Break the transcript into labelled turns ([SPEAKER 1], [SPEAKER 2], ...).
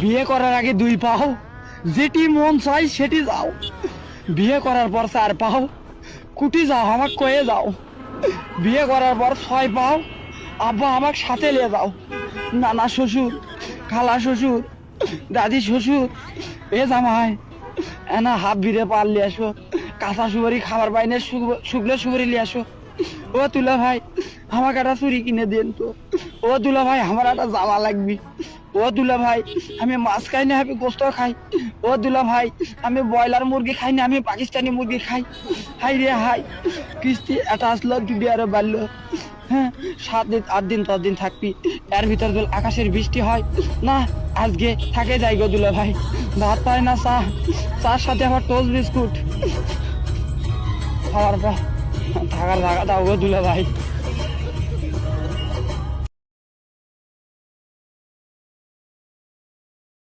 [SPEAKER 1] বিয়ে করার আগে 2 পাও, যেটি মন চাই সেটি যাও। বিয়ে করার পর 4 পাও, কুটি যাও আমাকে কয়ে যাও। বিয়ে করার পর 6 পাও, আব্বা আমাকে সাথে নিয়ে যাও। নানা শ্বশুর, খালা শ্বশুর, দাদি শ্বশুর, এ জামাই এনা হাফ বিরে পাল নিয়ে আসো, কাঁচা সুপারি খাবার বাইনে শুকনো সুপারি নিয়ে আসো। ও তুলা ভাই আমাকে একটা চুরি কিনে দেন তো। ও দুলা ভাই আমার একটা জামা লাগবে। ও দুলা ভাই আমি মাছ খাই না, আমি গোস্ত খাই। ও দুলা ভাই আমি ব্রয়লার মুরগি খাই না, আমি পাকিস্তানি মুরগি খাই। হাই রে হাই, কিস্তি এটা আসলো যদি আরো বাড়লো। হ্যাঁ 7 দিন 8 দিন 10 দিন থাকবি, এর ভিতর যদি আকাশের বৃষ্টি হয় না, আজকে থাকে যাই গো দুলা ভাই। ভাত পায় না, চা, চার সাথে আবার টোস্ট বিস্কুট খাওয়ার পর থাকার জায়গা দাও গো দুলা ভাই।